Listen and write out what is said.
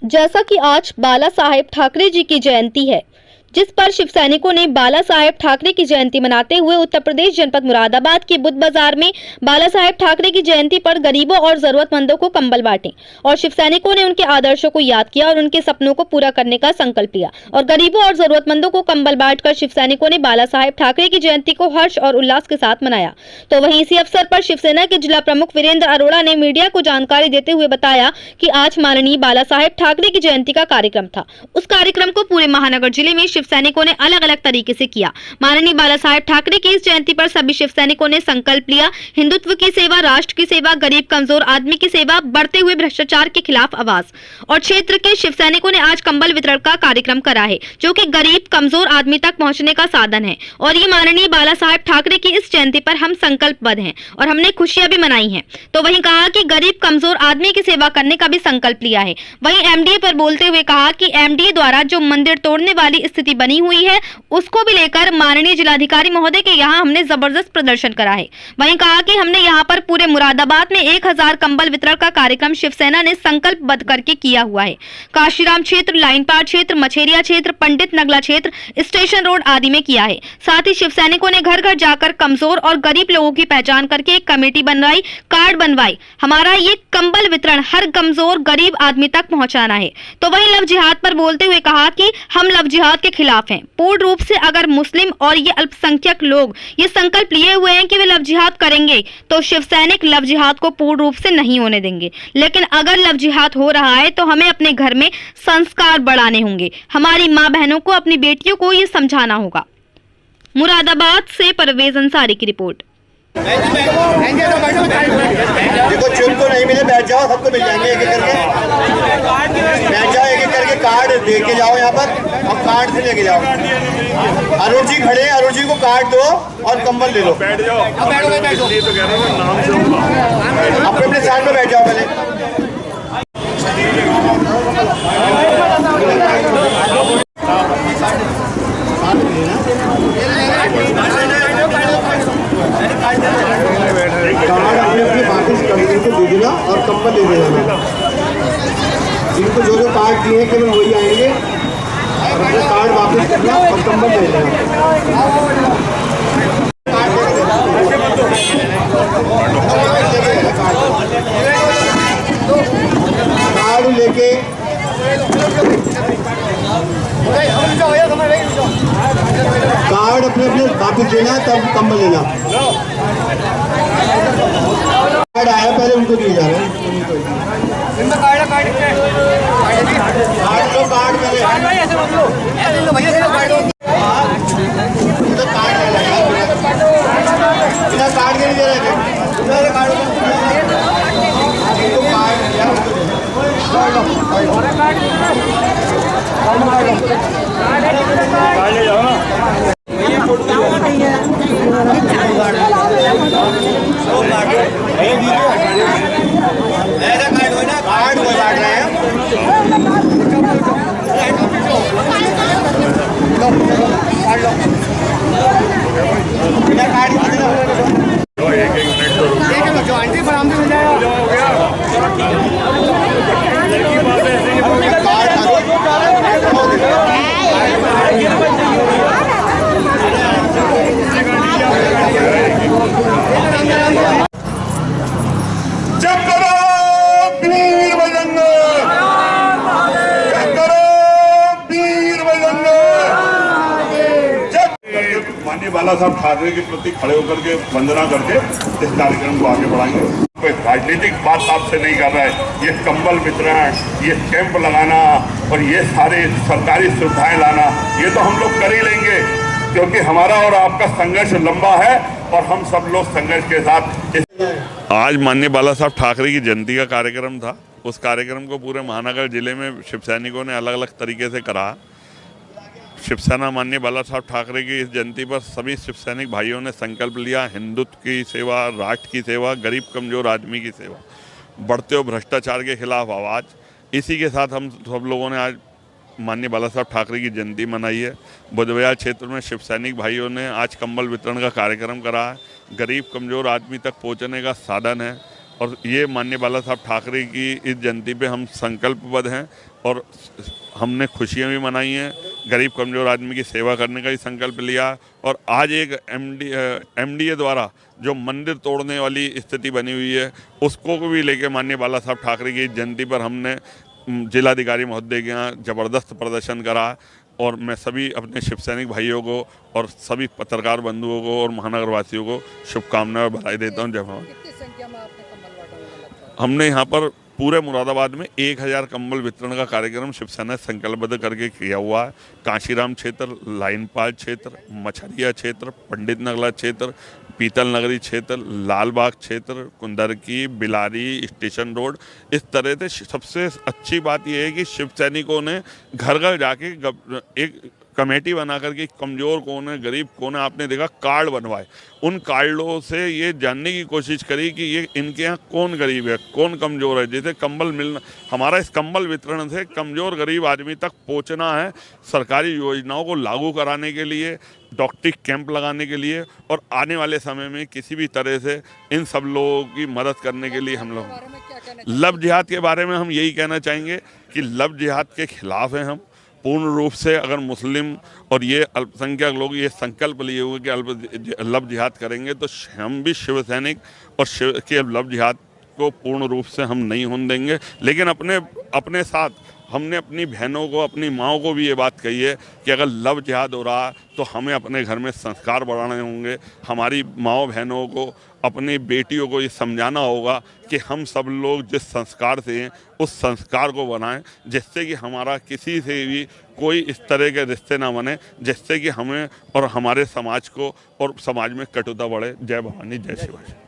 जैसा कि आज बाला साहेब ठाकरे जी की जयंती है, जिस पर शिव सैनिकों ने बाला साहेब ठाकरे की जयंती मनाते हुए उत्तर प्रदेश जनपद मुरादाबाद के बुद्ध बाजार में बाला साहेब ठाकरे की जयंती पर गरीबों और जरूरतमंदों को कंबल बांटे और शिव सैनिकों ने उनके आदर्शों को याद किया और उनके सपनों को पूरा करने का संकल्प लिया और गरीबों और जरूरतमंदों को कंबल बांटकर शिव सैनिकों ने बाला साहेब ठाकरे की जयंती को हर्ष और उल्लास के साथ मनाया। तो वहीं इसी अवसर पर शिवसेना के जिला प्रमुख वीरेंद्र अरोड़ा ने मीडिया को जानकारी देते हुए बताया कि आज माननीय बाला साहेब ठाकरे की जयंती का कार्यक्रम था। उस कार्यक्रम को पूरे महानगर जिले में शिव सैनिकों ने अलग अलग तरीके से किया। माननीय बाला साहेब ठाकरे की इस जयंती पर सभी शिव सैनिकों ने संकल्प लिया, हिंदुत्व की सेवा, राष्ट्र की सेवा, गरीब कमजोर आदमी की सेवा, बढ़ते हुए भ्रष्टाचार के खिलाफ आवाज। और क्षेत्र के शिव सैनिकों ने आज कंबल वितरण का कार्यक्रम करा है, जो कि गरीब कमजोर आदमी तक पहुंचने का साधन है। और ये माननीय बाला साहेब ठाकरे की इस जयंती पर हम संकल्पबद्ध हैं और हमने खुशियां भी मनाई हैं। तो वहीं कहा कि गरीब कमजोर आदमी की सेवा करने का भी संकल्प लिया है। वहीं एमडीए पर बोलते हुए कहा कि एमडीए द्वारा जो मंदिर तोड़ने वाली स्थिति बनी हुई है, उसको भी लेकर माननीय जिलाधिकारी महोदय के यहाँ हमने जबरदस्त प्रदर्शन करा है। वहीं कहा कि हमने यहाँ पर पूरे मुरादाबाद में 1000 कंबल वितरण का कार्यक्रम शिवसेना ने संकल्पबद्ध करके किया हुआ है। काशीराम क्षेत्र, लाइनपाट क्षेत्र, मछेरिया क्षेत्र, पंडित नगला क्षेत्र, स्टेशन रोड आदि में किया है। साथ ही शिव सैनिकों ने घर घर जाकर कमजोर और गरीब लोगों की पहचान करके एक कमेटी बनवाई, कार्ड बनवाई। हमारा ये कंबल वितरण हर कमजोर गरीब आदमी तक पहुँचाना है। तो वहीं लव जिहाद पर बोलते हुए कहा कि हम लव जिहाद के खिलाफ हैं। पूर्ण रूप से अगर मुस्लिम और ये अल्पसंख्यक लोग ये संकल्प लिए हुए हैं कि वे लव जिहाद करेंगे, तो शिव सैनिक लव जिहाद को पूर्ण रूप से नहीं होने देंगे। लेकिन अगर लव जिहाद हो रहा है तो हमें अपने घर में संस्कार बढ़ाने होंगे। हमारी माँ बहनों को, अपनी बेटियों को ये समझाना होगा। मुरादाबाद से परवेज अंसारी की रिपोर्ट। देखो, चुन को नहीं मिले, बैठ जाओ, सबको मिल जाएंगे एक एक करके। बैठ जाओ, एक एक करके कार्ड दे के जाओ यहाँ पर और कार्ड से लेके जाओ। अरुण जी खड़े हैं, अरुण जी को कार्ड दो और कंबल ले लो। बैठ जाओ, अपने अपने साइड में बैठ जाओ पहले। कार्ड अपने अपने वापस कंपनी को दे देना और कंबल ले देना। जिनको जो जो कार्ड दिए हैं केवल वही आएंगे और अपने कार्ड वापस करना और कंबल ले लेना। कार्ड लेके कार्ड अपने अपने वापस देना, तब कंबल लेना। कार्ड आया पहले उनको दिए जा रहे हैं। कार्ड नहीं दे रहे थे। माननीय बाला साहब ठाकरे के प्रति खड़े होकर के वंदना करके इस कार्यक्रम को आगे बढ़ाएंगे। कोई राजनीतिक बात आपसे नहीं कर रहा है। ये कंबल वितरण, ये कैंप लगाना और ये सारे सरकारी सुविधाएं लाना, ये तो हम लोग कर ही लेंगे, क्योंकि हमारा और आपका संघर्ष लंबा है और हम सब लोग संघर्ष के साथ। आज माननीय बाला साहब ठाकरे की जयंती का कार्यक्रम था। उस कार्यक्रम को पूरे महानगर जिले में शिव सैनिकों ने अलग अलग तरीके से करा। शिवसेना माननीय बाला साहब ठाकरे की इस जयंती पर सभी शिव सैनिक भाइयों ने संकल्प लिया, हिंदुत्व की सेवा, राष्ट्र की सेवा, गरीब कमजोर आदमी की सेवा, बढ़ते हुए भ्रष्टाचार के खिलाफ आवाज़। इसी के साथ हम सब लोगों ने आज माननीय बाला साहब ठाकरे की जयंती मनाई है। बुद्ध बाजार क्षेत्र में शिव सैनिक भाइयों ने आज कंबल वितरण का कार्यक्रम करा है। गरीब कमजोर आदमी तक पहुंचने का साधन है और ये माननीय बाला साहब ठाकरे की इस जयंती पे हम संकल्पबद्ध हैं और हमने खुशियाँ भी मनाई हैं, गरीब कमज़ोर आदमी की सेवा करने का भी संकल्प लिया। और आज एक MDA द्वारा जो मंदिर तोड़ने वाली स्थिति बनी हुई है उसको भी लेके माननीय बाला साहब ठाकरे की जयंती पर हमने जिलाधिकारी महोदय के यहाँ ज़बरदस्त प्रदर्शन करा। और मैं सभी अपने शिव सैनिक भाइयों को और सभी पत्रकार बंधुओं को और महानगर वासियों को शुभकामनाएं और बधाई देता हूं। जय भवानी। कितनी संख्या में आपने कंबल बांटा मुझे लगता है? हमने यहाँ पर पूरे मुरादाबाद में 1000 कंबल वितरण का कार्यक्रम शिवसेना संकल्पबद्ध करके किया हुआ है। कांशीराम क्षेत्र, लाइनपाल क्षेत्र, मछरिया क्षेत्र, पंडित नगला क्षेत्र, पीतल नगरी क्षेत्र, लालबाग क्षेत्र, कुंदरकी, बिलारी, स्टेशन रोड, इस तरह से सबसे अच्छी बात यह है कि शिव सैनिकों ने घर घर जाके एक कमेटी बना करके कमज़ोर कौन है, गरीब कौन है, आपने देखा कार्ड बनवाए। उन कार्डों से ये जानने की कोशिश करी कि ये इनके यहाँ कौन गरीब है, कौन कमज़ोर है, जैसे कंबल मिलना। हमारा इस कंबल वितरण से कमज़ोर गरीब आदमी तक पहुँचना है, सरकारी योजनाओं को लागू कराने के लिए, डॉक्टरी कैंप लगाने के लिए और आने वाले समय में किसी भी तरह से इन सब लोगों की मदद करने के लिए हम लोग लव जिहाद के बारे में हम यही कहना चाहेंगे कि लव जिहाद के खिलाफ हैं हम पूर्ण रूप से। अगर मुस्लिम और ये अल्पसंख्यक लोग ये संकल्प लिए हुए कि लव जिहाद करेंगे तो हम भी शिव सैनिक और शिव के लव जिहाद को पूर्ण रूप से हम नहीं होने देंगे। लेकिन अपने साथ हमने अपनी बहनों को, अपनी माँओं को भी ये बात कही है कि अगर लव जिहाद हो रहा तो हमें अपने घर में संस्कार बढ़ाने होंगे। हमारी माँओं बहनों को, अपनी बेटियों को ये समझाना होगा कि हम सब लोग जिस संस्कार से हैं उस संस्कार को बनाएं, जिससे कि हमारा किसी से भी कोई इस तरह के रिश्ते ना बने जिससे कि हमें और हमारे समाज को और समाज में कटुता बढ़े। जय भवानी, जय शिवाजी।